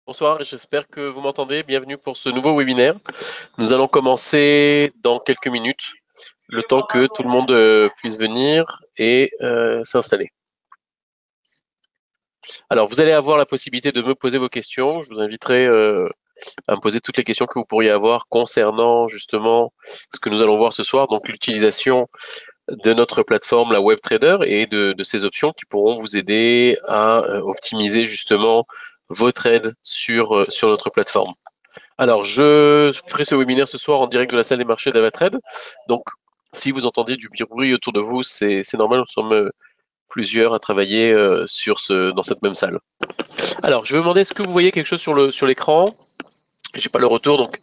Bonsoir, j'espère que vous m'entendez. Bienvenue pour ce nouveau webinaire. Nous allons commencer dans quelques minutes, le temps que tout le monde puisse venir et s'installer. Alors, vous allez avoir la possibilité de me poser vos questions. Je vous inviterai à me poser toutes les questions que vous pourriez avoir concernant justement ce que nous allons voir ce soir, donc l'utilisation de notre plateforme, la WebTrader, et de ces options qui pourront vous aider à optimiser justement vos trades sur notre plateforme. Alors, je ferai ce webinaire ce soir en direct de la salle des marchés d'Avatrade. Donc, si vous entendez du bruit autour de vous, c'est normal, nous sommes plusieurs à travailler dans cette même salle. Alors, je vais vous demander, est-ce que vous voyez quelque chose sur l'écran? J'ai pas le retour, donc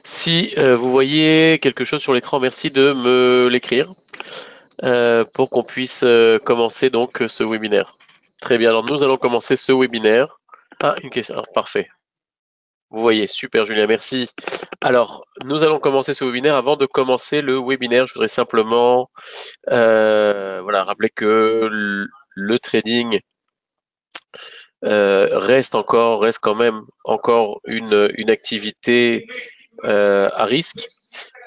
si vous voyez quelque chose sur l'écran, merci de me l'écrire pour qu'on puisse commencer donc ce webinaire. Très bien, alors nous allons commencer ce webinaire. Ah, une question, alors, parfait. Vous voyez, super Julien, merci. Alors, nous allons commencer ce webinaire. Avant de commencer le webinaire, je voudrais simplement rappeler que le trading reste quand même encore une activité à risque.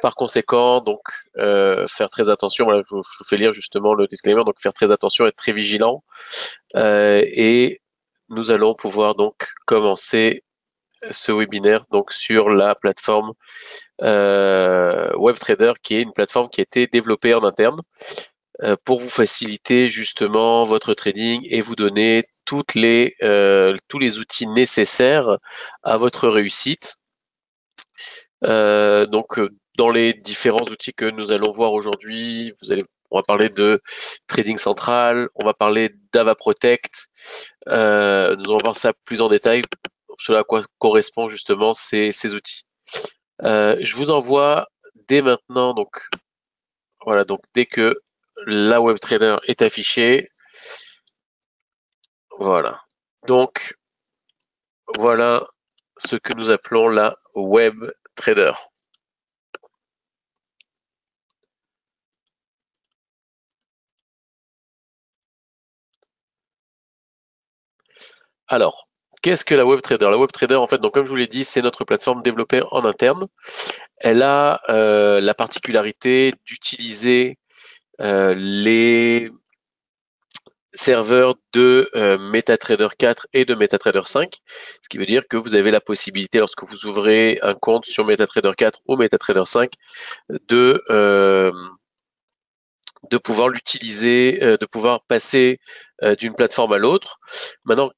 Par conséquent, donc faire très attention. Voilà, je vous fais lire justement le disclaimer. Donc faire très attention, être très vigilant. Et nous allons pouvoir donc commencer ce webinaire donc sur la plateforme WebTrader, qui est une plateforme qui a été développée en interne pour vous faciliter justement votre trading et vous donner tous les outils nécessaires à votre réussite. Donc, dans les différents outils que nous allons voir aujourd'hui, on va parler de Trading Central, on va parler d'AvaProtect. Nous allons voir ça plus en détail, cela à quoi correspond justement ces outils. Je vous envoie dès maintenant, donc voilà, donc dès que la WebTrader est affichée, voilà. Donc voilà ce que nous appelons la WebTrader. Alors, qu'est-ce que la WebTrader? La WebTrader, en fait, donc comme je vous l'ai dit, c'est notre plateforme développée en interne. Elle a la particularité d'utiliser les serveurs de MetaTrader 4 et de MetaTrader 5, ce qui veut dire que vous avez la possibilité, lorsque vous ouvrez un compte sur MetaTrader 4 ou MetaTrader 5, de pouvoir l'utiliser, de pouvoir passer d'une plateforme à l'autre. Maintenant,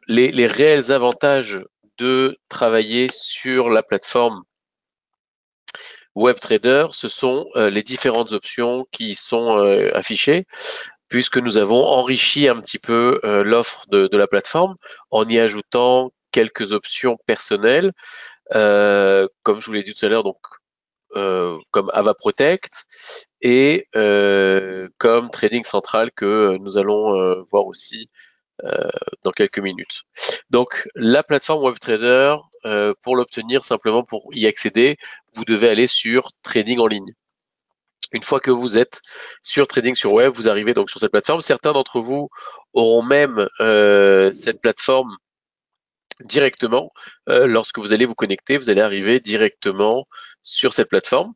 les réels avantages de travailler sur la plateforme WebTrader, ce sont les différentes options qui sont affichées, puisque nous avons enrichi un petit peu l'offre de la plateforme en y ajoutant quelques options personnelles, comme je vous l'ai dit tout à l'heure, donc comme AvaProtect et comme Trading Central que nous allons voir aussi dans quelques minutes. Donc la plateforme WebTrader, pour l'obtenir, simplement pour y accéder, vous devez aller sur Trading en ligne. Une fois que vous êtes sur Trading sur Web, vous arrivez donc sur cette plateforme. Certains d'entre vous auront même cette plateforme directement. Lorsque vous allez vous connecter, vous allez arriver directement sur cette plateforme.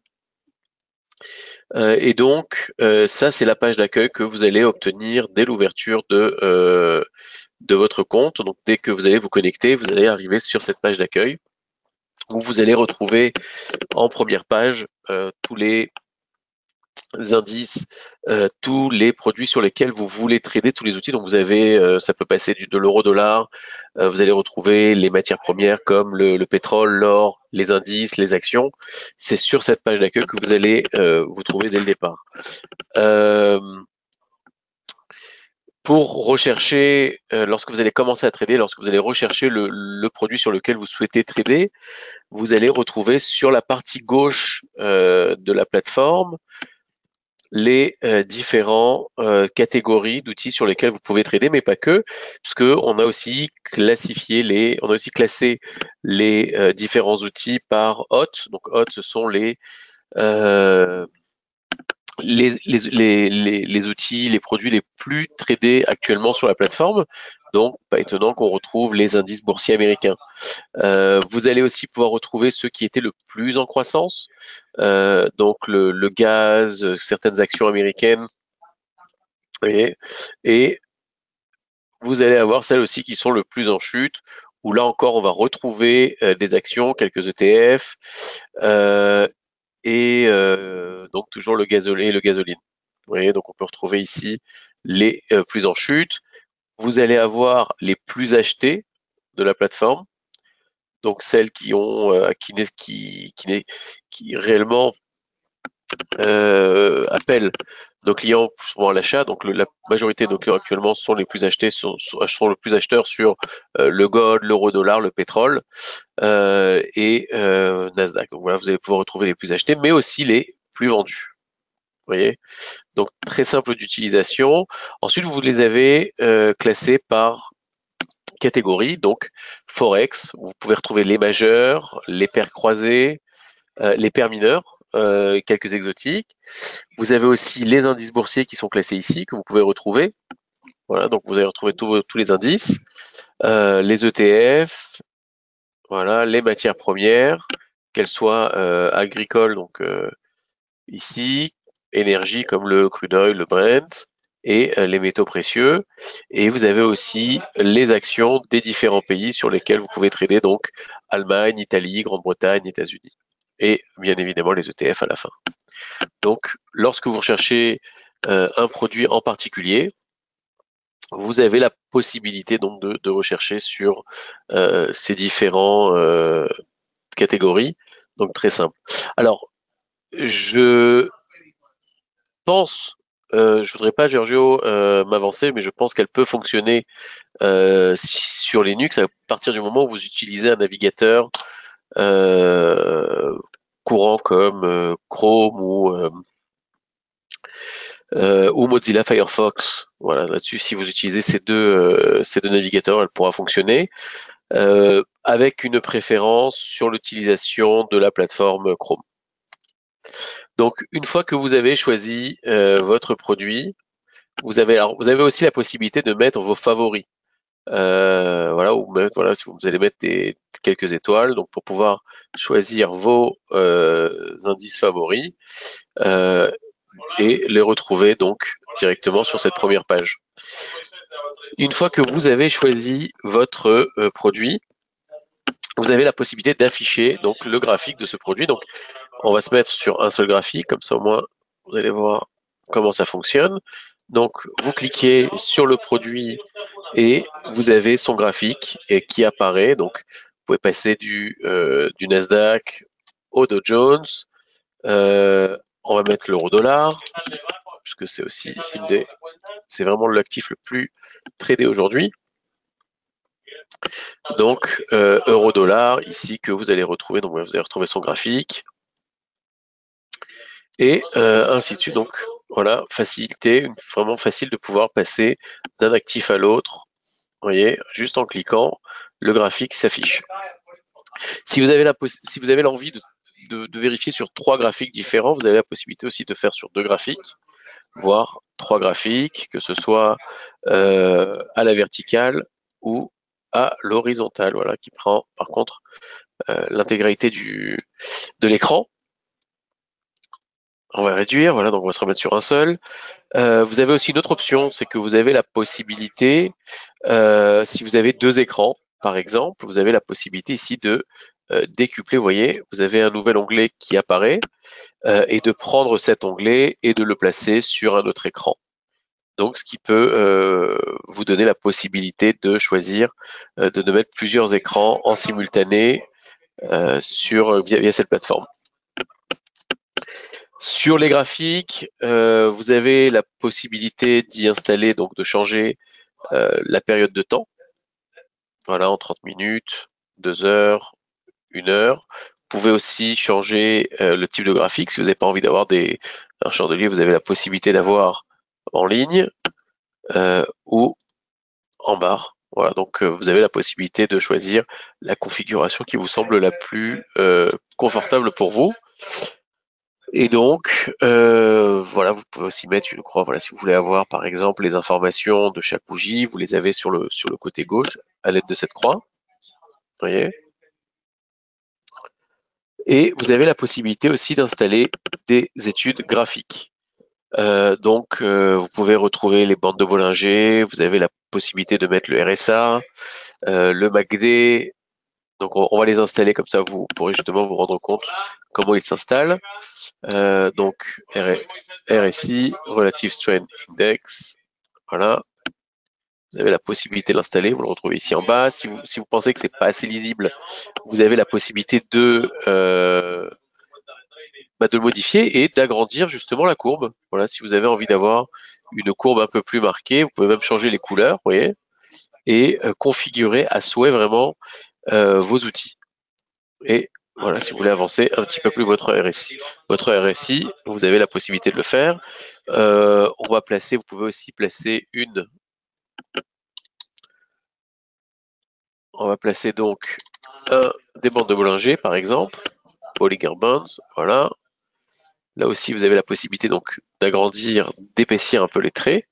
Et donc, ça, c'est la page d'accueil que vous allez obtenir dès l'ouverture de votre compte. Donc, dès que vous allez vous connecter, vous allez arriver sur cette page d'accueil où vous allez retrouver en première page tous les indices, tous les produits sur lesquels vous voulez trader, tous les outils. Donc vous avez, ça peut passer de l'euro-dollar, vous allez retrouver les matières premières comme le pétrole, l'or, les indices, les actions. C'est sur cette page d'accueil que vous allez vous trouver dès le départ. Pour rechercher, lorsque vous allez commencer à trader, lorsque vous allez rechercher le produit sur lequel vous souhaitez trader, vous allez retrouver sur la partie gauche de la plateforme les différents catégories d'outils sur lesquels vous pouvez trader, mais pas que, puisque on a aussi classé les différents outils par hot. Donc hot, ce sont les outils, les produits les plus tradés actuellement sur la plateforme. Donc, pas étonnant qu'on retrouve les indices boursiers américains. Vous allez aussi pouvoir retrouver ceux qui étaient le plus en croissance, donc le gaz, certaines actions américaines, et vous allez avoir celles aussi qui sont le plus en chute, où là encore on va retrouver des actions, quelques ETF, donc toujours le gasoil et le gasoline. Vous voyez, donc on peut retrouver ici les plus en chute. Vous allez avoir les plus achetés de la plateforme, donc celles qui ont qui réellement appellent nos clients souvent à l'achat. Donc la majorité de nos clients actuellement sont les plus achetés, sont le plus acheteurs sur le gold, l'euro-dollar, le pétrole et Nasdaq. Donc voilà, vous allez pouvoir retrouver les plus achetés, mais aussi les plus vendus. Vous voyez, donc très simple d'utilisation. Ensuite, vous les avez classés par catégorie, donc Forex, vous pouvez retrouver les majeurs, les paires croisées, les paires mineures, quelques exotiques. Vous avez aussi les indices boursiers qui sont classés ici, que vous pouvez retrouver. Voilà, donc vous allez retrouver tous les indices, les ETF, voilà, les matières premières, qu'elles soient agricoles, donc ici, énergie comme le crude oil, le Brent, et les métaux précieux. Et vous avez aussi les actions des différents pays sur lesquels vous pouvez trader, donc Allemagne, Italie, Grande-Bretagne, États-Unis. Et bien évidemment les ETF à la fin. Donc, lorsque vous recherchez un produit en particulier, vous avez la possibilité donc de rechercher sur ces différents catégories. Donc très simple. Alors, je pense, je voudrais pas, Giorgio, m'avancer, mais je pense qu'elle peut fonctionner sur Linux à partir du moment où vous utilisez un navigateur courant comme Chrome ou Mozilla Firefox. Voilà, là-dessus, si vous utilisez ces deux navigateurs, elle pourra fonctionner avec une préférence sur l'utilisation de la plateforme Chrome. Donc, une fois que vous avez choisi votre produit, vous avez aussi la possibilité de mettre vos favoris. Voilà, ou même, voilà, si vous allez mettre quelques étoiles, donc pour pouvoir choisir vos indices favoris et les retrouver donc directement sur cette première page. Une fois que vous avez choisi votre produit, vous avez la possibilité d'afficher donc le graphique de ce produit. Donc, on va se mettre sur un seul graphique, comme ça au moins vous allez voir comment ça fonctionne. Donc, vous cliquez sur le produit et vous avez son graphique et qui apparaît. Donc, vous pouvez passer du Nasdaq au Dow Jones. On va mettre l'euro-dollar, puisque c'est aussi c'est vraiment l'actif le plus tradé aujourd'hui. Donc, euro-dollar, ici, que vous allez retrouver. Donc, vous allez retrouver son graphique. Et ainsi de suite. Donc, voilà, facilité, vraiment facile de pouvoir passer d'un actif à l'autre. Vous voyez, juste en cliquant, le graphique s'affiche. Si vous avez l'envie de vérifier sur 3 graphiques différents, vous avez la possibilité aussi de faire sur 2 graphiques, voire 3 graphiques, que ce soit à la verticale ou à l'horizontale, voilà, qui prend par contre l'intégralité de l'écran. On va réduire, voilà, donc on va se remettre sur un seul. Vous avez aussi une autre option, c'est que vous avez la possibilité, si vous avez 2 écrans, par exemple, vous avez la possibilité ici de décupler, vous voyez, vous avez un nouvel onglet qui apparaît, et de prendre cet onglet et de le placer sur un autre écran. Donc, ce qui peut vous donner la possibilité de choisir de mettre plusieurs écrans en simultané via cette plateforme. Sur les graphiques, vous avez la possibilité d'y installer, donc de changer la période de temps. Voilà, en 30 minutes, 2 heures, 1 heure. Vous pouvez aussi changer le type de graphique. Si vous n'avez pas envie d'avoir un chandelier, vous avez la possibilité d'avoir en ligne ou en barre. Voilà, donc vous avez la possibilité de choisir la configuration qui vous semble la plus confortable pour vous. Et donc, voilà, vous pouvez aussi mettre, je crois, voilà, si vous voulez avoir, par exemple, les informations de chaque bougie, vous les avez sur le côté gauche à l'aide de cette croix. Vous voyez. Et vous avez la possibilité aussi d'installer des études graphiques. Vous pouvez retrouver les bandes de Bollinger, vous avez la possibilité de mettre le RSA, le MACD. Donc on va les installer comme ça, vous pourrez justement vous rendre compte comment ils s'installent. RSI, Relative Strength Index, voilà. Vous avez la possibilité de l'installer, vous le retrouvez ici en bas. Si vous pensez que c'est pas assez lisible, vous avez la possibilité de le modifier et d'agrandir justement la courbe. Voilà, si vous avez envie d'avoir une courbe un peu plus marquée, vous pouvez même changer les couleurs, vous voyez, et configurer à souhait vraiment vos outils. Et voilà, si vous voulez avancer un petit peu plus votre RSI. Votre RSI, vous avez la possibilité de le faire. Vous pouvez aussi placer on va placer donc des bandes de Bollinger, par exemple, Bollinger Bands, voilà. Là aussi, vous avez la possibilité donc d'agrandir, d'épaissir un peu les traits.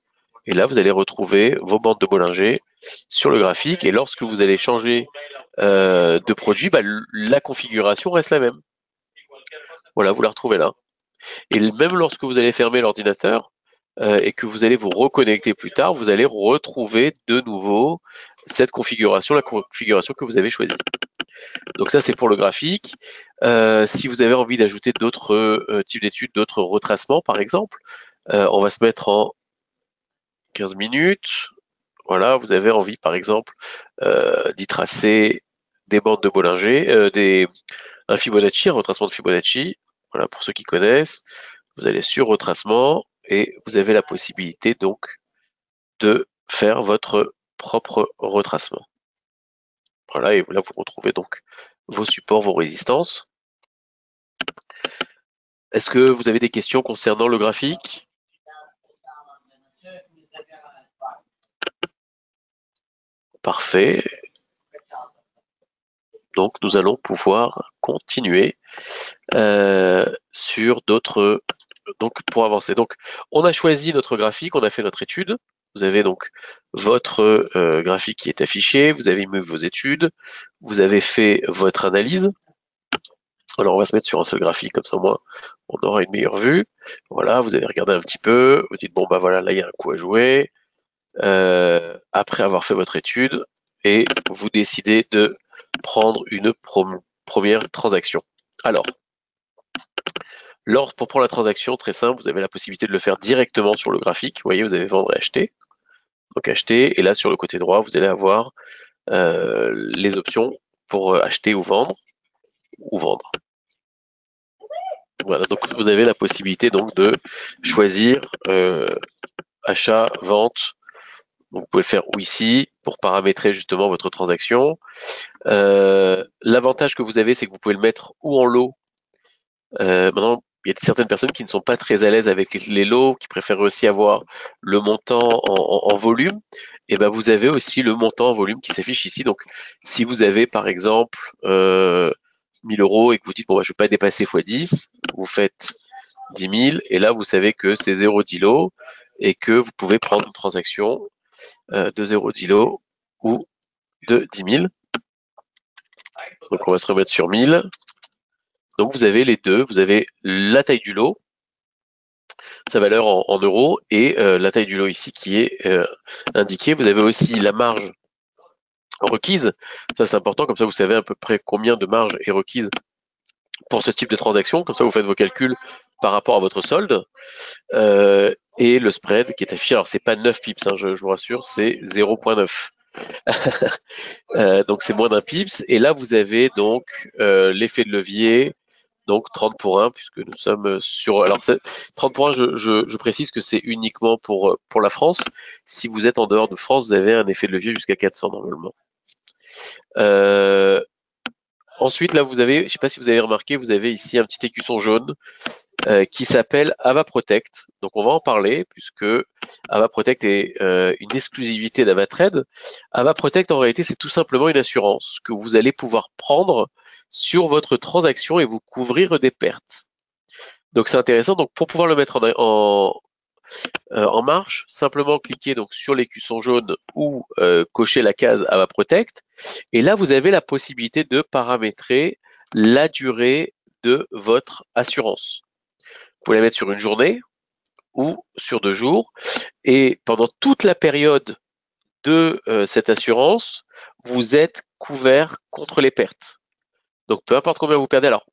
Et là, vous allez retrouver vos bandes de Bollinger sur le graphique. Et lorsque vous allez changer de produit, la configuration reste la même. Voilà, vous la retrouvez là. Et même lorsque vous allez fermer l'ordinateur et que vous allez vous reconnecter plus tard, vous allez retrouver de nouveau cette configuration, la configuration que vous avez choisie. Donc ça, c'est pour le graphique. Si vous avez envie d'ajouter d'autres types d'études, d'autres retracements, par exemple, on va se mettre en 15 minutes. Voilà, vous avez envie, par exemple, d'y tracer des bandes de Bollinger, un Fibonacci, un retracement de Fibonacci. Voilà, pour ceux qui connaissent, vous allez sur retracement et vous avez la possibilité donc de faire votre propre retracement. Voilà, et là vous retrouvez donc vos supports, vos résistances. Est-ce que vous avez des questions concernant le graphique? Parfait. Donc nous allons pouvoir continuer sur d'autres. Donc pour avancer. Donc on a choisi notre graphique, on a fait notre étude. Vous avez donc votre graphique qui est affiché, vous avez mis vos études, vous avez fait votre analyse. Alors on va se mettre sur un seul graphique, comme ça au moins on aura une meilleure vue. Voilà, vous avez regardé un petit peu, vous dites bon bah voilà, là il y a un coup à jouer. Après avoir fait votre étude, et vous décidez de prendre une première transaction. Alors, pour prendre la transaction, très simple, vous avez la possibilité de le faire directement sur le graphique. Vous voyez, vous avez vendre et acheter. Donc acheter, et là sur le côté droit, vous allez avoir les options pour acheter ou vendre. Voilà, donc vous avez la possibilité donc de choisir achat, vente. Donc vous pouvez le faire ou ici pour paramétrer justement votre transaction. L'avantage que vous avez, c'est que vous pouvez le mettre ou en lot. Maintenant, il y a certaines personnes qui ne sont pas très à l'aise avec les lots, qui préfèrent aussi avoir le montant en volume. Et ben vous avez aussi le montant en volume qui s'affiche ici. Donc si vous avez par exemple 1000 € et que vous dites bon, je ne vais pas dépasser x10, vous faites 10 000 et là vous savez que c'est 0,10 lot et que vous pouvez prendre une transaction de 0,10 lot ou de 10 000. Donc on va se remettre sur 1000. Donc vous avez les deux, vous avez la taille du lot, sa valeur en euros, et la taille du lot ici qui est indiquée. Vous avez aussi la marge requise, ça c'est important, comme ça vous savez à peu près combien de marge est requise pour ce type de transaction, comme ça vous faites vos calculs par rapport à votre solde, et le spread qui est affiché, alors c'est pas 9 pips, hein, je vous rassure, c'est 0,9. Donc c'est moins d'un pips, et là vous avez donc l'effet de levier, donc 30 pour 1, puisque nous sommes sur... Alors 30 pour 1, je précise que c'est uniquement pour la France. Si vous êtes en dehors de France, vous avez un effet de levier jusqu'à 400 normalement. Ensuite, là, vous avez, je ne sais pas si vous avez remarqué, vous avez ici un petit écusson jaune qui s'appelle Ava Protect. Donc on va en parler, puisque Ava Protect est une exclusivité d'AvaTrade. Ava Protect, en réalité, c'est tout simplement une assurance que vous allez pouvoir prendre sur votre transaction et vous couvrir des pertes. Donc c'est intéressant. Donc pour pouvoir le mettre en marche, simplement cliquez donc sur l'écusson jaune ou cocher la case AVA Protect. Et là, vous avez la possibilité de paramétrer la durée de votre assurance. Vous pouvez la mettre sur une journée ou sur 2 jours. Et pendant toute la période de cette assurance, vous êtes couvert contre les pertes. Donc peu importe combien vous perdez, alors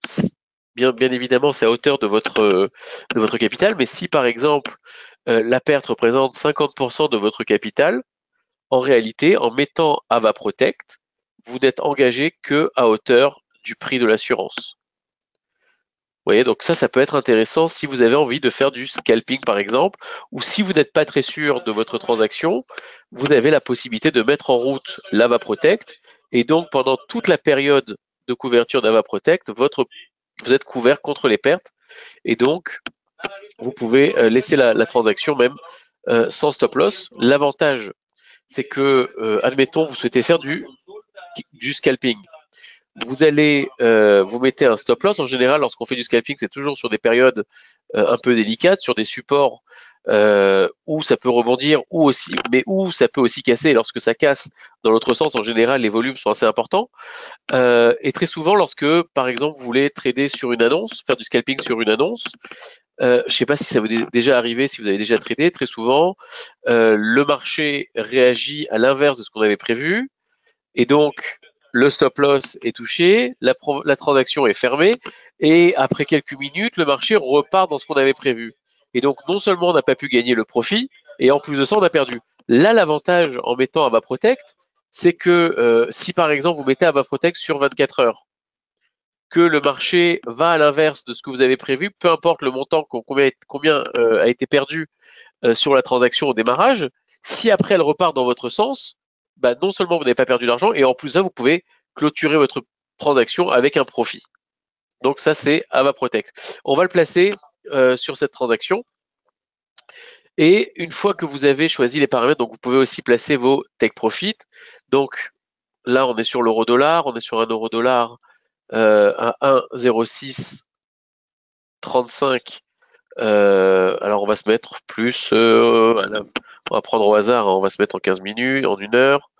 bien évidemment c'est à hauteur de votre capital, mais si par exemple la perte représente 50% de votre capital, en réalité en mettant AVA Protect, vous n'êtes engagé que à hauteur du prix de l'assurance. Vous voyez, donc ça peut être intéressant si vous avez envie de faire du scalping par exemple, ou si vous n'êtes pas très sûr de votre transaction, vous avez la possibilité de mettre en route l'AVA Protect, et donc pendant toute la période de couverture d'AVA Protect, vous êtes couvert contre les pertes, et donc vous pouvez laisser la transaction même sans stop loss. L'avantage, c'est que, admettons, vous souhaitez faire du scalping. Vous allez, vous mettez un stop loss. En général, lorsqu'on fait du scalping, c'est toujours sur des périodes un peu délicates, sur des supports où ça peut rebondir, mais où ça peut aussi casser. Et lorsque ça casse dans l'autre sens, en général, les volumes sont assez importants. Et très souvent, lorsque, par exemple, vous voulez trader sur une annonce, faire du scalping sur une annonce, je ne sais pas si ça vous est déjà arrivé, si vous avez déjà tradé, très souvent, le marché réagit à l'inverse de ce qu'on avait prévu, et donc le stop loss est touché, la transaction est fermée, et après quelques minutes, le marché repart dans ce qu'on avait prévu. Et donc non seulement on n'a pas pu gagner le profit, et en plus de ça, on a perdu. Là, l'avantage en mettant AVA Protect, c'est que si par exemple vous mettez AVA Protect sur 24 heures, que le marché va à l'inverse de ce que vous avez prévu, peu importe le montant, combien a été perdu sur la transaction au démarrage, si après elle repart dans votre sens, bah, non seulement vous n'avez pas perdu d'argent, et en plus de ça, vous pouvez clôturer votre transaction avec un profit. Donc ça, c'est AVA Protect. On va le placer sur cette transaction. Et une fois que vous avez choisi les paramètres, donc vous pouvez aussi placer vos take profit. Donc là, on est sur l'euro-dollar, on est sur un euro-dollar à 1,0635. Alors on va se mettre plus, on va prendre au hasard, hein, on va se mettre en 15 minutes, en 1 heure.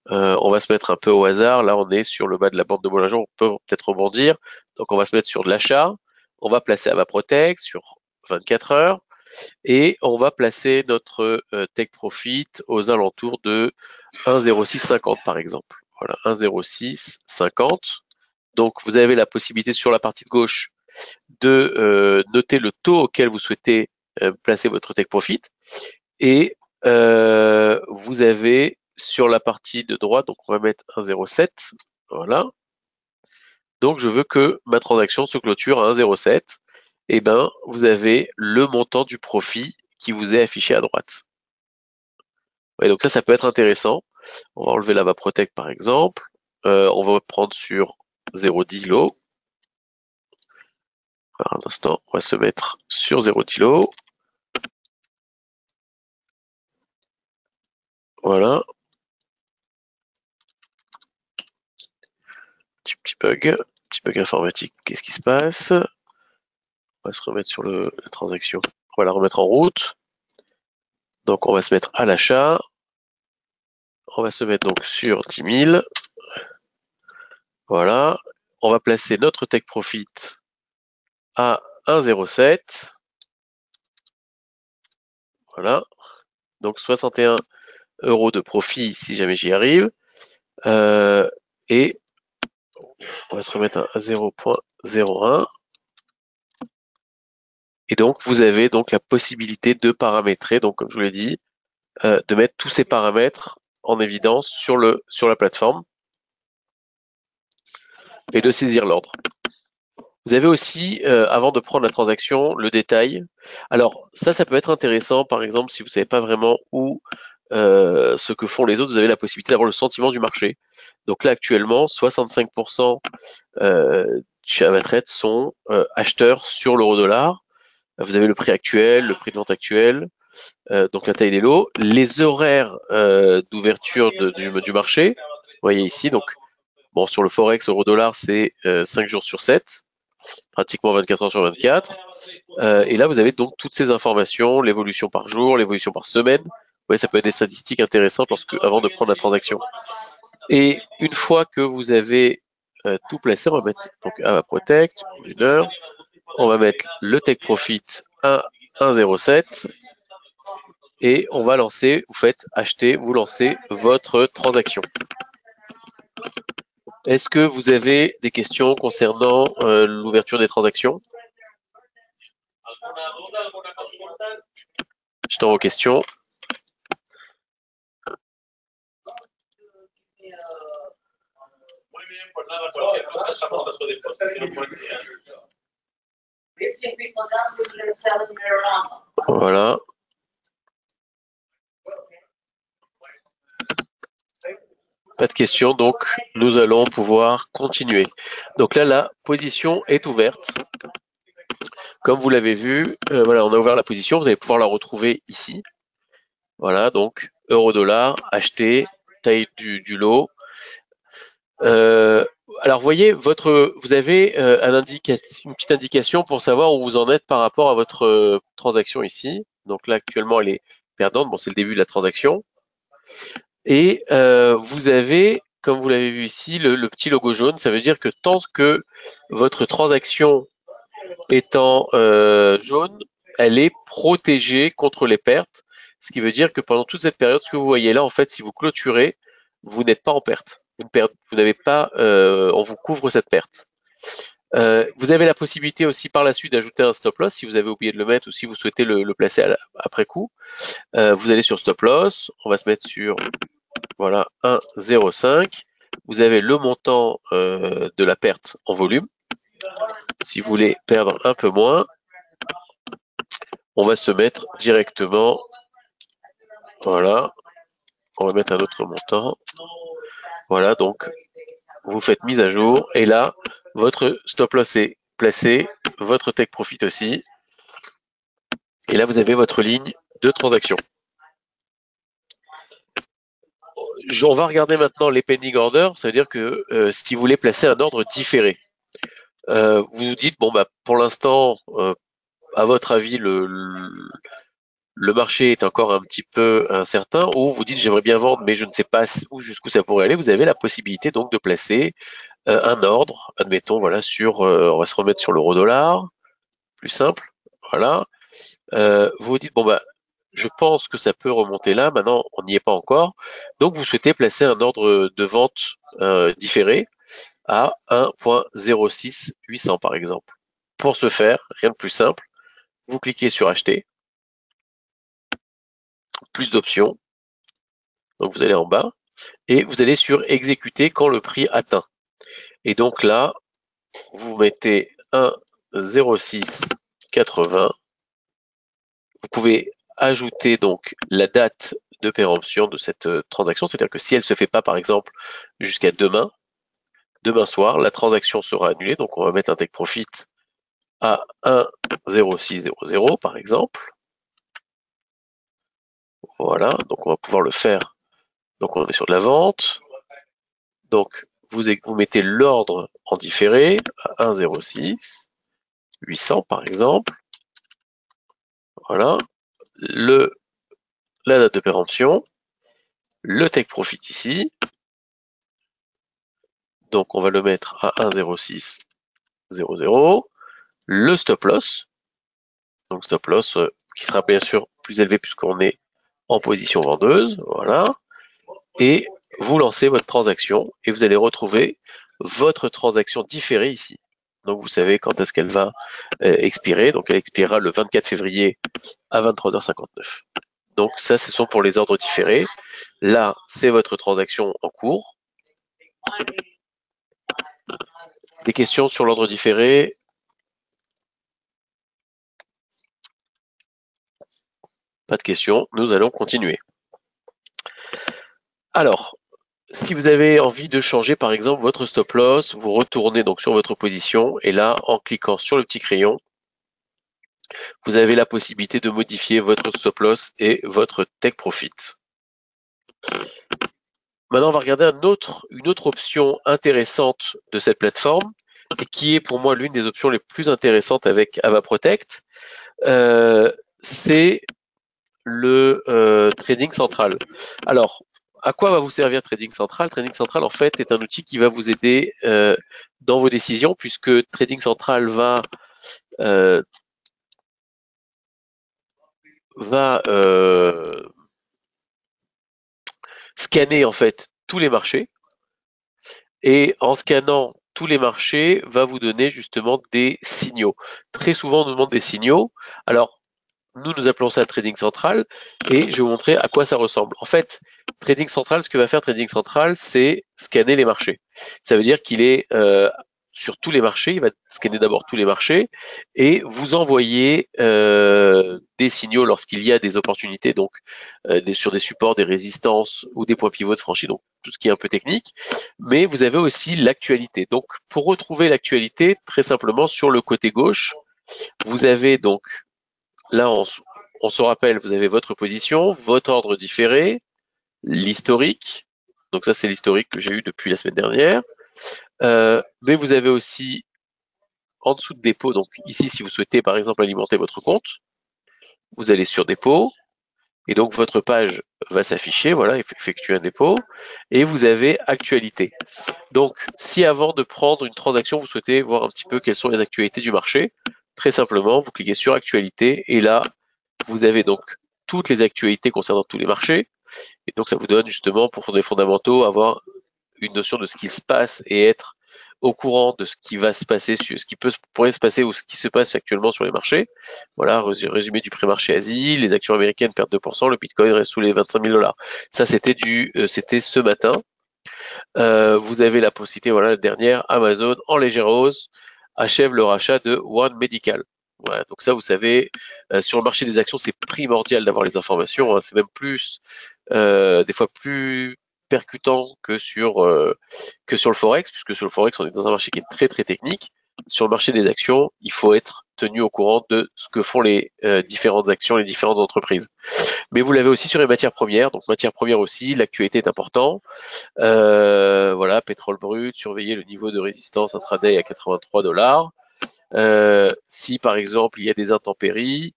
On va se mettre un peu au hasard. Là, on est sur le bas de la bande de Bollinger, on peut peut-être rebondir. Donc on va se mettre sur de l'achat. On va placer AVA Protect sur 24 heures. Et on va placer notre take profit aux alentours de 1,0650 par exemple. Voilà, 1,0650. Donc vous avez la possibilité sur la partie de gauche de noter le taux auquel vous souhaitez placer votre take profit. Et vous avez sur la partie de droite, donc on va mettre 1,07. Voilà. Donc je veux que ma transaction se clôture à 1,07. Et ben vous avez le montant du profit qui vous est affiché à droite. Ouais, donc ça peut être intéressant. On va enlever l'AVA Protect par exemple. On va prendre sur 0,10 lots. Alors, un instant, on va se mettre sur 0,10 lots. Voilà. Petit bug informatique. Qu'est-ce qui se passe? On va se remettre sur la transaction. On va la remettre en route. Donc on va se mettre à l'achat. On va se mettre donc sur 10 000. Voilà. On va placer notre take profit à 1,07. Voilà. Donc 61 € de profit si jamais j'y arrive. Et on va se remettre à 0,01. Et donc vous avez donc la possibilité de paramétrer, donc comme je vous l'ai dit, de mettre tous ces paramètres en évidence sur la plateforme et de saisir l'ordre. Vous avez aussi, avant de prendre la transaction, le détail. Alors ça peut être intéressant, par exemple, si vous ne savez pas vraiment où ce que font les autres, vous avez la possibilité d'avoir le sentiment du marché. Donc là, actuellement, 65% chez Avatrade sont acheteurs sur l'euro-dollar. Vous avez le prix actuel, le prix de vente actuel, donc la taille des lots, les horaires d'ouverture du marché. Vous voyez ici, donc bon, sur le Forex euro-dollar, c'est 5 jours sur 7. pratiquement 24 heures sur 24. Et là, vous avez donc toutes ces informations, l'évolution par jour, l'évolution par semaine. Ouais, ça peut être des statistiques intéressantes avant de prendre la transaction. Et une fois que vous avez tout placé, on va mettre donc Ava Protect, une heure. On va mettre le Take Profit 1,07 et on va lancer, vous faites acheter, vous lancez votre transaction. Est-ce que vous avez des questions concernant l'ouverture des transactions? Je t'envoie aux questions. Voilà. Pas de questions, donc nous allons pouvoir continuer. Donc là, la position est ouverte. Comme vous l'avez vu, voilà, on a ouvert la position, vous allez pouvoir la retrouver ici. Voilà, donc euro-dollar, acheter, taille du lot. Alors, vous voyez, vous avez une petite indication pour savoir où vous en êtes par rapport à votre transaction ici. Donc là, actuellement, elle est perdante. Bon, c'est le début de la transaction. Et vous avez, comme vous l'avez vu ici, le petit logo jaune. Ça veut dire que tant que votre transaction étant jaune, elle est protégée contre les pertes. Ce qui veut dire que pendant toute cette période, ce que vous voyez là, en fait, si vous clôturez, vous n'êtes pas en perte. Vous n'avez pas, on vous couvre cette perte. Vous avez la possibilité aussi par la suite d'ajouter un stop loss si vous avez oublié de le mettre ou si vous souhaitez le placer après coup. Vous allez sur stop loss, on va se mettre sur voilà 1,05. Vous avez le montant de la perte en volume. Si vous voulez perdre un peu moins, on va se mettre directement, voilà, on va mettre un autre montant. Voilà, donc vous faites mise à jour et là, votre stop loss est placé, votre take profit aussi. Et là, vous avez votre ligne de transaction. On va regarder maintenant les pending orders, ça veut dire que si vous voulez placer un ordre différé, vous vous dites, bon, bah, pour l'instant, à votre avis, le marché est encore un petit peu incertain, ou vous dites j'aimerais bien vendre mais je ne sais pas jusqu'où ça pourrait aller, vous avez la possibilité donc de placer un ordre, admettons voilà sur, on va se remettre sur l'euro-dollar, plus simple, voilà. Vous vous dites bon bah je pense que ça peut remonter là, maintenant on n'y est pas encore, donc vous souhaitez placer un ordre de vente différé à 1.06800 par exemple. Pour ce faire, rien de plus simple, vous cliquez sur acheter, plus d'options. Donc vous allez en bas et vous allez sur exécuter quand le prix atteint. Et donc là, vous mettez 1,0680. Vous pouvez ajouter donc la date de péremption de cette transaction, c'est-à-dire que si elle se fait pas par exemple jusqu'à demain soir, la transaction sera annulée. Donc on va mettre un take profit à 1,0600 par exemple. Voilà, donc on va pouvoir le faire. Donc on est sur de la vente. Donc vous mettez l'ordre en différé à 1,06 800 par exemple. Voilà. La date de péremption. Le take profit ici. Donc on va le mettre à 1,0600. Le stop loss. Donc stop loss qui sera bien sûr plus élevé puisqu'on est en position vendeuse. Voilà. Et vous lancez votre transaction et vous allez retrouver votre transaction différée ici. Donc vous savez quand est-ce qu'elle va expirer. Donc elle expirera le 24 février à 23h59. Donc ça, ce sont pour les ordres différés. Là, c'est votre transaction en cours. Des questions sur l'ordre différé? Pas de questions, nous allons continuer. Alors, si vous avez envie de changer par exemple votre stop loss, vous retournez donc sur votre position et là, en cliquant sur le petit crayon, vous avez la possibilité de modifier votre stop loss et votre take profit. Maintenant, on va regarder une autre option intéressante de cette plateforme, et qui est pour moi l'une des options les plus intéressantes avec AvaProtect, c'est le trading central. Alors, à quoi va vous servir Trading Central? Trading Central, en fait, est un outil qui va vous aider dans vos décisions, puisque Trading Central euh, va scanner en fait tous les marchés, et en scannant tous les marchés, va vous donner justement des signaux. Très souvent, on nous demande des signaux. Alors, nous appelons ça Trading Central, et je vais vous montrer à quoi ça ressemble. En fait, Trading Central, ce que va faire Trading Central, c'est scanner les marchés. Ça veut dire qu'il est sur tous les marchés, il va scanner d'abord tous les marchés et vous envoyer des signaux lorsqu'il y a des opportunités, donc sur des supports, des résistances ou des points pivots de franchis, donc tout ce qui est un peu technique. Mais vous avez aussi l'actualité. Donc, pour retrouver l'actualité, très simplement, sur le côté gauche, vous avez donc là, on se rappelle, vous avez votre position, votre ordre différé, l'historique. Donc ça, c'est l'historique que j'ai eu depuis la semaine dernière. Mais vous avez aussi en dessous de dépôt, donc ici, si vous souhaitez par exemple alimenter votre compte, vous allez sur dépôt, et donc votre page va s'afficher, voilà, effectuer un dépôt, et vous avez actualité. Donc, si avant de prendre une transaction, vous souhaitez voir un petit peu quelles sont les actualités du marché, très simplement, vous cliquez sur actualité, et là, vous avez donc toutes les actualités concernant tous les marchés. Et donc, ça vous donne justement, pour des fondamentaux, avoir une notion de ce qui se passe et être au courant de ce qui va se passer, ce qui pourrait se passer ou ce qui se passe actuellement sur les marchés. Voilà, résumé du pré-marché Asie, les actions américaines perdent 2%, le Bitcoin reste sous les 25 000 $. Ça, c'était ce matin. Vous avez la possibilité, voilà, la dernière, Amazon en légère hausse achève le rachat de One Medical. Voilà, donc ça, vous savez, sur le marché des actions, c'est primordial d'avoir les informations. Hein, c'est même plus, des fois plus percutant que sur le forex, puisque sur le forex, on est dans un marché qui est très très technique. Sur le marché des actions, il faut être tenu au courant de ce que font les différentes actions, les différentes entreprises. Mais vous l'avez aussi sur les matières premières. Donc matières premières aussi, l'actualité est importante. Voilà, pétrole brut, surveiller le niveau de résistance intraday à 83 $. Si par exemple il y a des intempéries,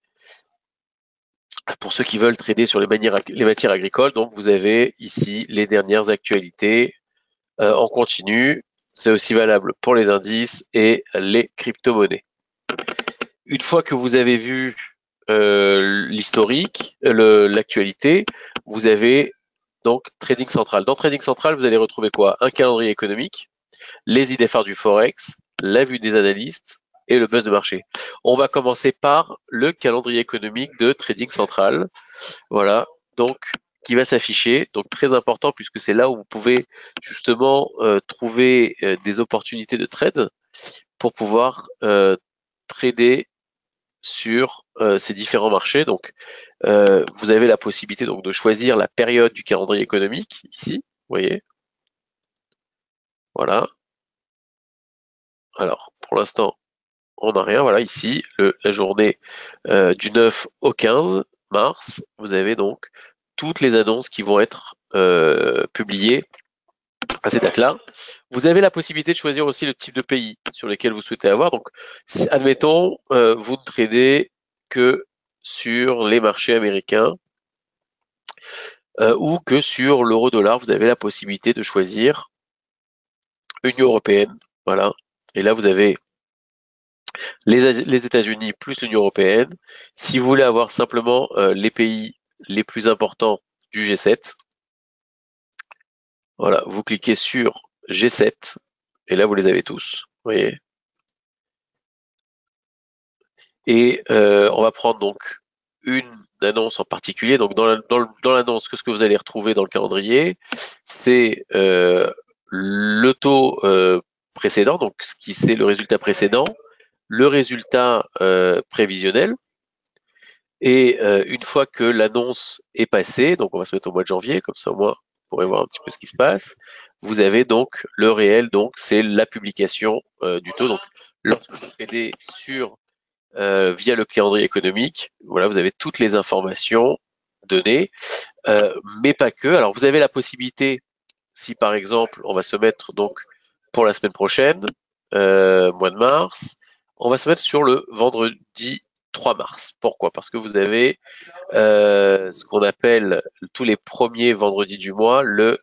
pour ceux qui veulent trader sur les matières agricoles, donc vous avez ici les dernières actualités en continu. C'est aussi valable pour les indices et les crypto-monnaies. Une fois que vous avez vu l'historique, l'actualité, vous avez donc Trading Central. Dans Trading Central, vous allez retrouver quoi? Un calendrier économique, les idées phares du Forex, la vue des analystes et le buzz de marché. On va commencer par le calendrier économique de Trading Central. Voilà, donc qui va s'afficher. Donc très important puisque c'est là où vous pouvez justement trouver des opportunités de trade pour pouvoir trader sur ces différents marchés. Donc vous avez la possibilité donc de choisir la période du calendrier économique ici, vous voyez. Voilà. Alors pour l'instant, on n'a rien. Voilà, ici, la journée du 9 au 15 mars, vous avez donc toutes les annonces qui vont être publiées à ces dates-là. Vous avez la possibilité de choisir aussi le type de pays sur lesquels vous souhaitez avoir. Donc, admettons, vous ne tradez que sur les marchés américains ou que sur l'euro-dollar, vous avez la possibilité de choisir Union européenne. Voilà. Et là, vous avez les États-Unis plus l'Union européenne. Si vous voulez avoir simplement les pays les plus importants du G7, voilà, vous cliquez sur G7 et là vous les avez tous. Vous voyez. Et on va prendre donc une annonce en particulier. Donc dans l'annonce, ce que vous allez retrouver dans le calendrier, c'est le taux précédent, donc ce qui c'est le résultat précédent, le résultat prévisionnel. Et une fois que l'annonce est passée, donc on va se mettre au mois de janvier, comme ça au moins vous pourrez voir un petit peu ce qui se passe. Vous avez donc le réel, donc c'est la publication du taux. Donc lorsque vous tradez sur via le calendrier économique, voilà, vous avez toutes les informations données, mais pas que. Alors vous avez la possibilité, si par exemple on va se mettre donc pour la semaine prochaine, mois de mars. On va se mettre sur le vendredi 3 mars. Pourquoi? Parce que vous avez ce qu'on appelle tous les premiers vendredis du mois le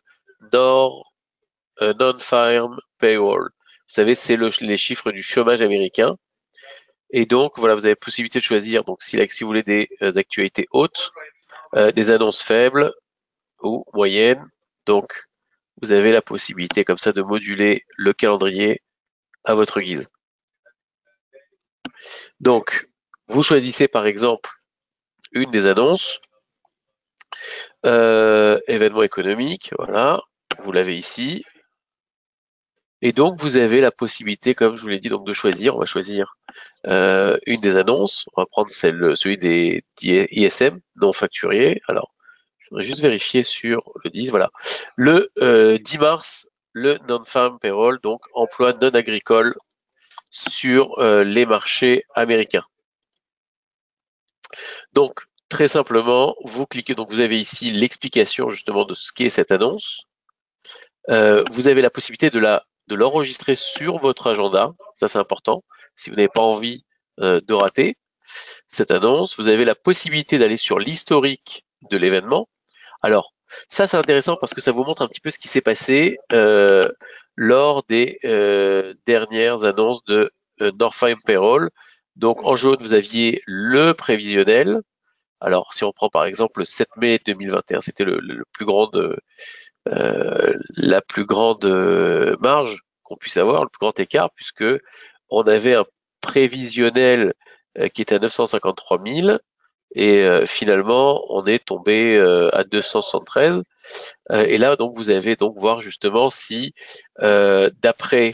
non-farm payroll. Vous savez, c'est les chiffres du chômage américain. Et donc, voilà, vous avez possibilité de choisir, donc si vous voulez des actualités hautes, des annonces faibles ou moyennes. Donc, vous avez la possibilité comme ça de moduler le calendrier à votre guise. Donc, vous choisissez par exemple une des annonces, événements économiques, voilà, vous l'avez ici. Et donc, vous avez la possibilité, comme je vous l'ai dit, donc de choisir. On va choisir une des annonces. On va prendre celui des ISM non facturiers. Alors, je voudrais juste vérifier sur le 10. Voilà. Le 10 mars, le non-farm payroll, donc emploi non agricole sur les marchés américains. Donc, très simplement, vous cliquez. Donc, vous avez ici l'explication justement de ce qu'est cette annonce. Vous avez la possibilité de l'enregistrer sur votre agenda. Ça, c'est important. Si vous n'avez pas envie de rater cette annonce, vous avez la possibilité d'aller sur l'historique de l'événement. Alors, ça, c'est intéressant parce que ça vous montre un petit peu ce qui s'est passé lors des dernières annonces de non-farm payroll. Donc, en jaune, vous aviez le prévisionnel. Alors, si on prend par exemple le 7 mai 2021, c'était la plus grande marge qu'on puisse avoir, le plus grand écart, puisque on avait un prévisionnel qui était à 953 000 et finalement on est tombé à 273. Et là donc vous avez donc voir justement si d'après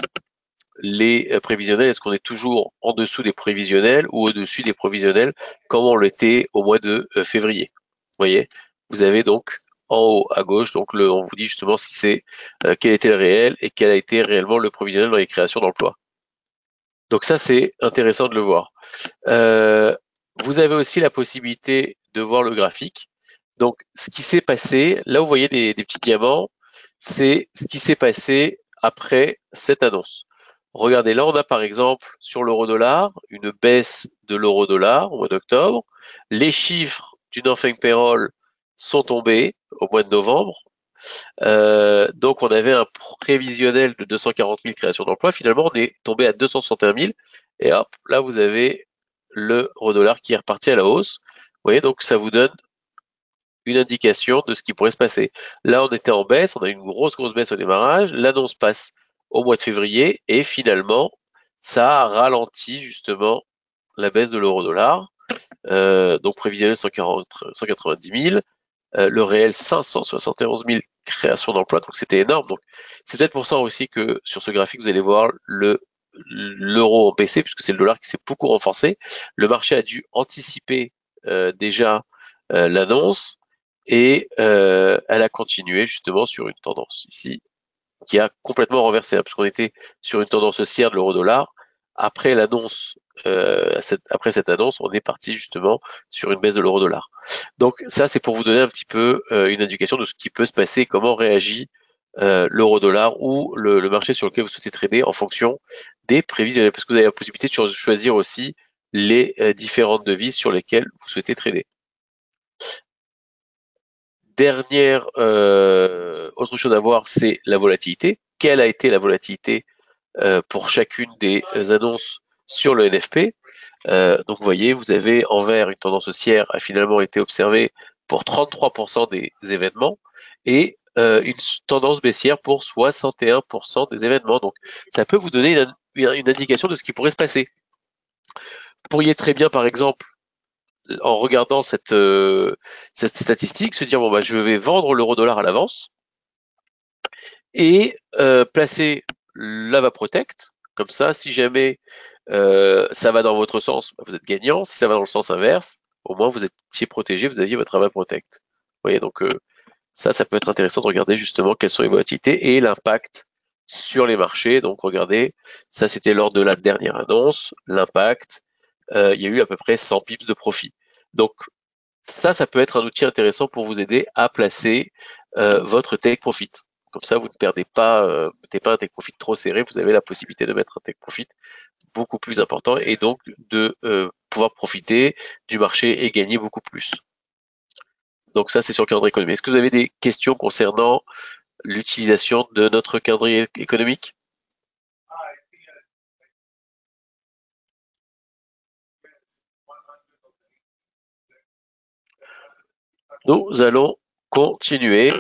les prévisionnels, est-ce qu'on est toujours en dessous des prévisionnels ou au-dessus des prévisionnels comme on l'était au mois de février. Vous voyez, vous avez donc en haut à gauche, donc on vous dit justement si c'est quel était le réel et quel a été réellement le prévisionnel dans les créations d'emplois. Donc ça c'est intéressant de le voir. Vous avez aussi la possibilité de voir le graphique. Donc ce qui s'est passé, là vous voyez des petits diamants, c'est ce qui s'est passé après cette annonce. Regardez, là on a par exemple sur l'euro-dollar une baisse de l'euro-dollar au mois d'octobre. Les chiffres du non-farm payroll sont tombés au mois de novembre. Donc on avait un prévisionnel de 240 000 créations d'emplois. Finalement, on est tombé à 261 000. Et hop, là vous avez l'euro-dollar qui est reparti à la hausse. Vous voyez, donc ça vous donne une indication de ce qui pourrait se passer. Là, on était en baisse, on a eu une grosse baisse au démarrage. L'annonce passe au mois de février et finalement, ça a ralenti justement la baisse de l'euro-dollar. Donc prévisionnel 190 000, le réel 571 000 créations d'emplois, donc c'était énorme. Donc c'est peut-être pour ça aussi que sur ce graphique, vous allez voir l'euro en baissé, puisque c'est le dollar qui s'est beaucoup renforcé. Le marché a dû anticiper déjà l'annonce et elle a continué justement sur une tendance ici qui a complètement renversé, puisqu'on était sur une tendance haussière de l'euro-dollar. Après l'annonce, après cette annonce, on est parti justement sur une baisse de l'euro-dollar. Donc ça, c'est pour vous donner un petit peu une indication de ce qui peut se passer, comment réagit l'euro-dollar ou le marché sur lequel vous souhaitez trader en fonction des prévisionnels, parce que vous avez la possibilité de choisir aussi les différentes devises sur lesquelles vous souhaitez trader. Dernière autre chose à voir, c'est la volatilité. Quelle a été la volatilité pour chacune des annonces sur le NFP? Donc vous voyez, vous avez en vert une tendance haussière a finalement été observée pour 33% des événements et une tendance baissière pour 61% des événements. Donc ça peut vous donner une indication de ce qui pourrait se passer. Vous pourriez très bien, par exemple, en regardant cette statistique, se dire bon bah je vais vendre l'euro-dollar à l'avance et placer l'AVA Protect. Comme ça, si jamais ça va dans votre sens, vous êtes gagnant. Si ça va dans le sens inverse, au moins vous étiez protégé, vous aviez votre AVA Protect. Vous voyez, donc ça peut être intéressant de regarder justement quelles sont les volatilités et l'impact sur les marchés. Donc regardez, ça c'était lors de la dernière annonce, l'impact, il y a eu à peu près 100 pips de profit. Donc ça peut être un outil intéressant pour vous aider à placer votre take profit. Comme ça, vous ne perdez pas, mettez pas un take profit trop serré, vous avez la possibilité de mettre un take profit beaucoup plus important et donc de pouvoir profiter du marché et gagner beaucoup plus. Donc ça, c'est sur le calendrier économique. Est-ce que vous avez des questions concernant l'utilisation de notre calendrier économique? Nous allons continuer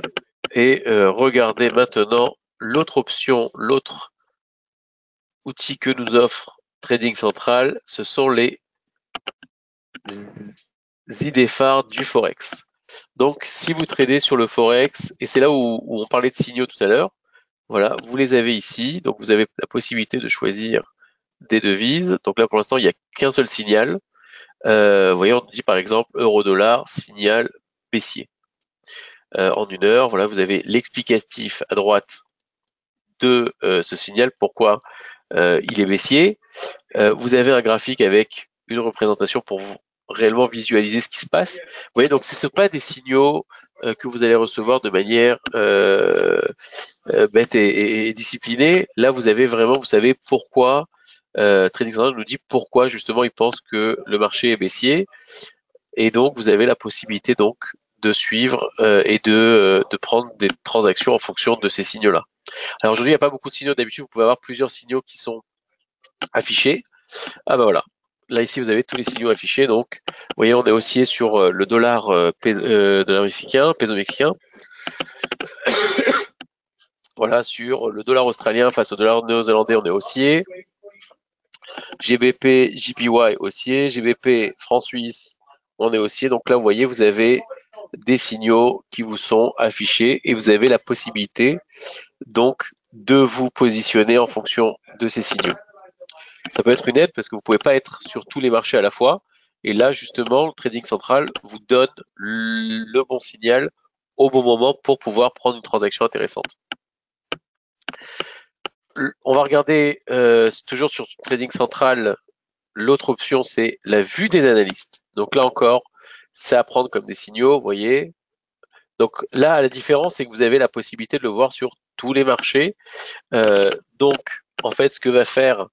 et regarder maintenant l'autre option, l'autre outil que nous offre Trading Central, ce sont les idées phares du Forex. Donc, si vous tradez sur le Forex, et c'est là où on parlait de signaux tout à l'heure, voilà, vous les avez ici. Donc, vous avez la possibilité de choisir des devises. Donc là, pour l'instant, il n'y a qu'un seul signal. Vous voyez, on dit par exemple euro-dollar, signal baissier. En 1 heure, voilà, vous avez l'explicatif à droite de ce signal, pourquoi il est baissier. Vous avez un graphique avec une représentation pour vous réellement visualiser ce qui se passe. Vous voyez, donc ce ne sont pas des signaux que vous allez recevoir de manière bête et disciplinée. Là, vous avez vraiment, vous savez pourquoi Trading Central nous dit pourquoi justement il pense que le marché est baissier, et donc vous avez la possibilité donc de suivre et de prendre des transactions en fonction de ces signaux-là. Alors aujourd'hui, il n'y a pas beaucoup de signaux. D'habitude, vous pouvez avoir plusieurs signaux qui sont affichés. Ah ben voilà. Là ici, vous avez tous les signaux affichés. Donc, vous voyez, on est haussier sur le dollar mexicain, peso mexicain. Voilà, sur le dollar australien face au dollar néo-zélandais, on est haussier. GBP, JPY haussier, GBP franc suisse, on est haussier. Donc là, vous voyez, vous avez des signaux qui vous sont affichés et vous avez la possibilité donc de vous positionner en fonction de ces signaux. Ça peut être une aide parce que vous ne pouvez pas être sur tous les marchés à la fois. Et là, justement, le Trading Central vous donne le bon signal au bon moment pour pouvoir prendre une transaction intéressante. On va regarder toujours sur Trading Central. L'autre option, c'est la vue des analystes. Donc là encore, c'est à prendre comme des signaux, vous voyez. Donc là, la différence, c'est que vous avez la possibilité de le voir sur tous les marchés. Donc, en fait, ce que va faire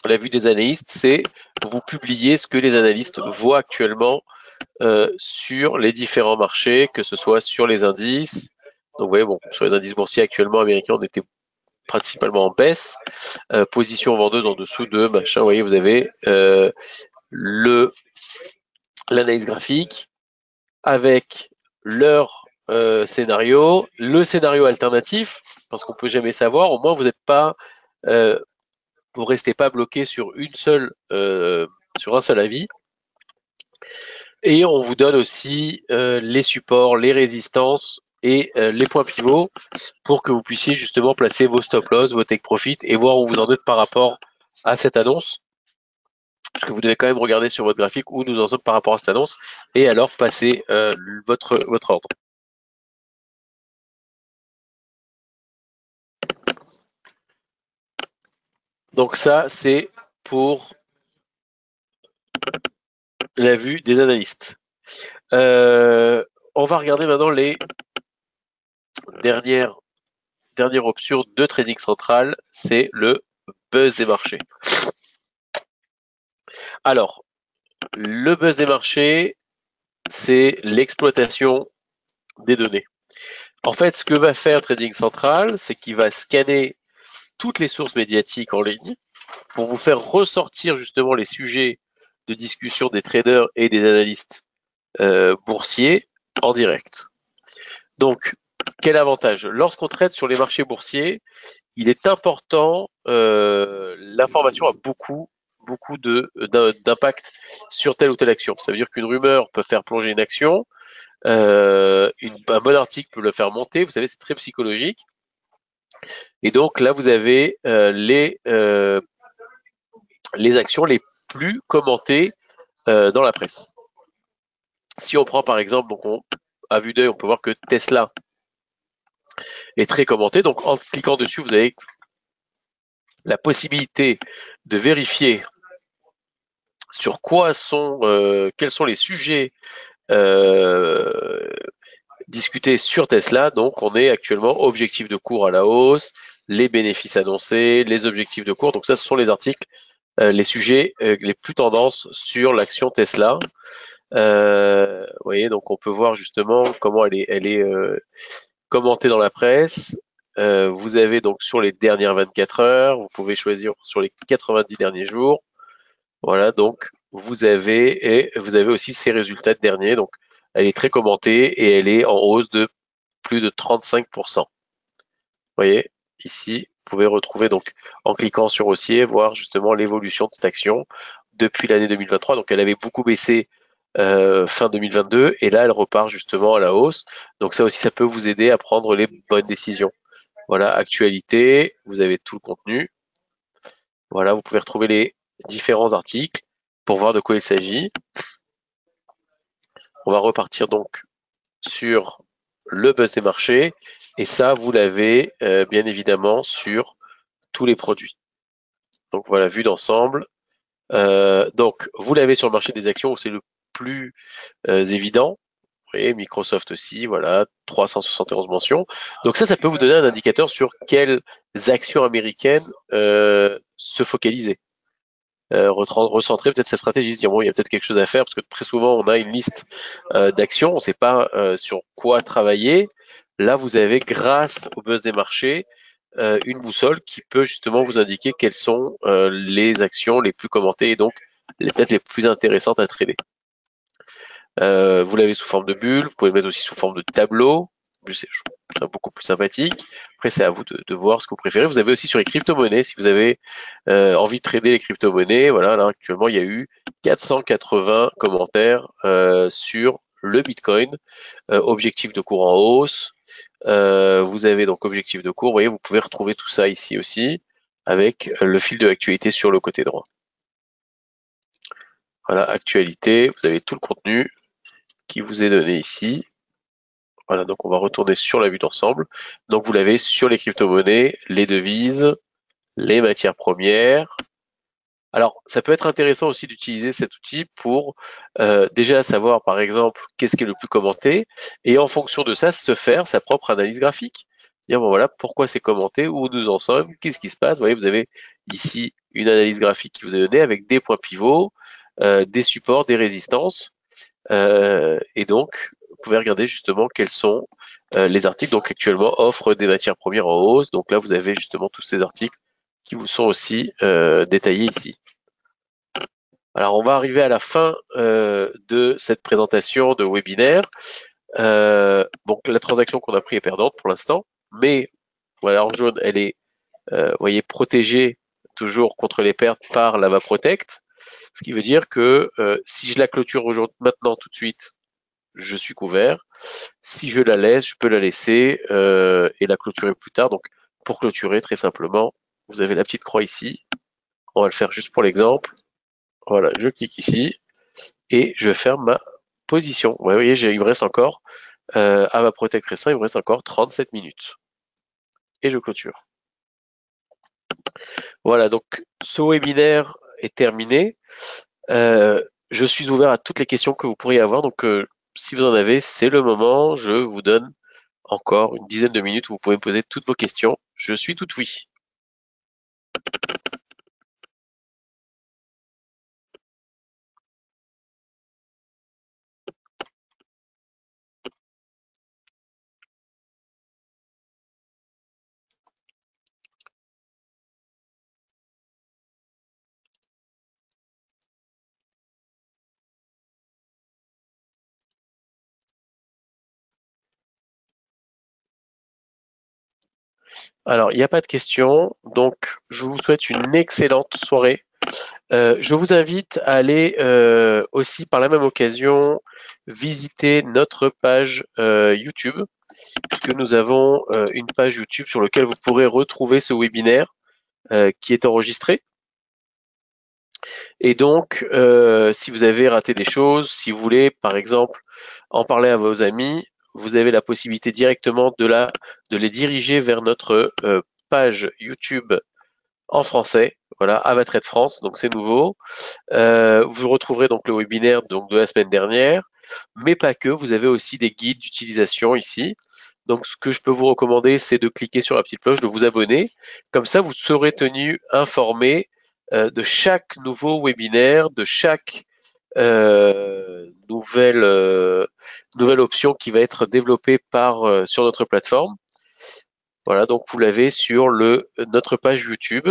la vue des analystes, c'est vous publier ce que les analystes voient actuellement sur les différents marchés, que ce soit sur les indices. Donc, vous voyez, bon, sur les indices boursiers actuellement américains, on était principalement en baisse. Position vendeuse en dessous de machin. Vous voyez, vous avez l'analyse graphique avec leur scénario, le scénario alternatif, parce qu'on peut jamais savoir. Au moins, vous n'êtes pas, vous restez pas bloqué sur sur un seul avis. Et on vous donne aussi les supports, les résistances et les points pivots pour que vous puissiez justement placer vos stop loss, vos take profit et voir où vous en êtes par rapport à cette annonce. Parce que vous devez quand même regarder sur votre graphique où nous en sommes par rapport à cette annonce et alors passer votre ordre. Donc ça, c'est pour la vue des analystes. On va regarder maintenant les dernières options de Trading Central, c'est le buzz des marchés. Alors, le buzz des marchés, c'est l'exploitation des données. En fait, ce que va faire Trading Central, c'est qu'il va scanner toutes les sources médiatiques en ligne pour vous faire ressortir justement les sujets de discussion des traders et des analystes boursiers en direct. Donc, quel avantage? Lorsqu'on trade sur les marchés boursiers, il est important, l'information a beaucoup d'impact sur telle ou telle action. Ça veut dire qu'une rumeur peut faire plonger une action, un bon article peut le faire monter, vous savez, c'est très psychologique. Et donc là, vous avez les actions les plus commentées dans la presse. Si on prend par exemple, donc à vue d'œil, on peut voir que Tesla est très commenté. Donc en cliquant dessus, vous avez la possibilité de vérifier sur quoi quels sont les sujets discuter sur Tesla. Donc, on est actuellement objectif de cours à la hausse, les bénéfices annoncés, les objectifs de cours. Donc, ça, ce sont les articles, les sujets les plus tendances sur l'action Tesla. Vous voyez, donc on peut voir justement comment elle est commentée dans la presse. Vous avez donc sur les dernières 24 heures, vous pouvez choisir sur les 90 derniers jours. Voilà, donc vous avez aussi ces résultats derniers. Donc, elle est très commentée et elle est en hausse de plus de 35%. Vous voyez, ici, vous pouvez retrouver donc en cliquant sur haussier, voir justement l'évolution de cette action depuis l'année 2023. Donc, elle avait beaucoup baissé fin 2022 et là, elle repart justement à la hausse. Donc, ça aussi, ça peut vous aider à prendre les bonnes décisions. Voilà, actualité, vous avez tout le contenu. Voilà, vous pouvez retrouver les différents articles pour voir de quoi il s'agit. On va repartir donc sur le buzz des marchés et ça, vous l'avez bien évidemment sur tous les produits. Donc voilà, vue d'ensemble. Donc vous l'avez sur le marché des actions où c'est le plus évident. Et Microsoft aussi, voilà, 371 mentions. Donc ça peut vous donner un indicateur sur quelles actions américaines se focaliser. Recentrer peut-être sa stratégie, se dire bon, il y a peut-être quelque chose à faire parce que très souvent on a une liste d'actions, on ne sait pas sur quoi travailler. Là, vous avez grâce au buzz des marchés une boussole qui peut justement vous indiquer quelles sont les actions les plus commentées et donc peut-être les plus intéressantes à trader. Vous l'avez sous forme de bulle, vous pouvez le mettre aussi sous forme de tableau. C'est beaucoup plus sympathique. Après, c'est à vous de voir ce que vous préférez. Vous avez aussi sur les crypto-monnaies, si vous avez envie de trader les crypto-monnaies, voilà, là actuellement, il y a eu 480 commentaires sur le Bitcoin, objectif de cours en hausse. Vous avez donc objectif de cours, vous voyez, vous pouvez retrouver tout ça ici aussi, avec le fil de l'actualité sur le côté droit. Voilà, actualité, vous avez tout le contenu qui vous est donné ici. Voilà, donc on va retourner sur la vue d'ensemble. Donc vous l'avez sur les crypto-monnaies, les devises, les matières premières. Alors, ça peut être intéressant aussi d'utiliser cet outil pour déjà savoir, par exemple, qu'est-ce qui est le plus commenté, et en fonction de ça, se faire sa propre analyse graphique. Dire, bon voilà, pourquoi c'est commenté, où nous en sommes, qu'est-ce qui se passe. Vous voyez, vous avez ici une analyse graphique qui vous est donnée avec des points pivots, des supports, des résistances. Et donc, vous pouvez regarder justement quels sont les articles. Donc, actuellement, offre des matières premières en hausse. Donc là, vous avez justement tous ces articles qui vous sont aussi détaillés ici. Alors, on va arriver à la fin de cette présentation de webinaire. Donc, la transaction qu'on a prise est perdante pour l'instant, mais voilà, en jaune, elle est, vous voyez, protégée toujours contre les pertes par l'AVA Protect. Ce qui veut dire que si je la clôture aujourd'hui, maintenant, tout de suite, je suis couvert. Si je la laisse, je peux la laisser et la clôturer plus tard. Donc, pour clôturer, très simplement, vous avez la petite croix ici. On va le faire juste pour l'exemple. Voilà, je clique ici et je ferme ma position. Vous voyez, il me reste encore, à ma Protect restreint, il me reste encore 37 minutes. Et je clôture. Voilà, donc ce webinaire est terminé. Je suis ouvert à toutes les questions que vous pourriez avoir. Donc, si vous en avez, c'est le moment. Je vous donne encore une dizaine de minutes où vous pouvez me poser toutes vos questions. Je suis tout oui. Alors, il n'y a pas de questions. Donc, je vous souhaite une excellente soirée. Je vous invite à aller aussi par la même occasion visiter notre page YouTube, puisque nous avons une page YouTube sur laquelle vous pourrez retrouver ce webinaire qui est enregistré. Et donc, si vous avez raté des choses, si vous voulez, par exemple, en parler à vos amis, vous avez la possibilité directement de les diriger vers notre page YouTube en français, voilà, AvaTrade France, donc c'est nouveau. Vous retrouverez donc le webinaire donc de la semaine dernière. mais pas que, vous avez aussi des guides d'utilisation ici. Donc ce que je peux vous recommander, c'est de cliquer sur la petite cloche, de vous abonner. Comme ça, vous serez tenu informé de chaque nouveau webinaire, de chaque nouvelle option qui va être développée sur notre plateforme. Voilà, donc vous l'avez sur notre page YouTube.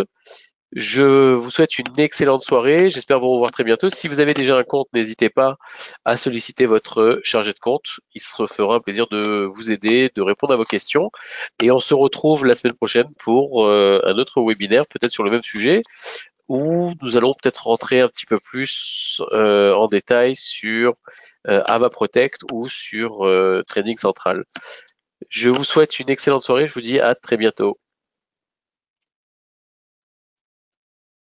Je vous souhaite une excellente soirée. J'espère vous revoir très bientôt. Si vous avez déjà un compte, n'hésitez pas à solliciter votre chargé de compte. Il se fera un plaisir de vous aider, de répondre à vos questions. Et on se retrouve la semaine prochaine pour un autre webinaire, peut-être sur le même sujet, où nous allons peut-être rentrer un petit peu plus en détail sur Ava Protect ou sur Training Central. Je vous souhaite une excellente soirée. Je vous dis à très bientôt.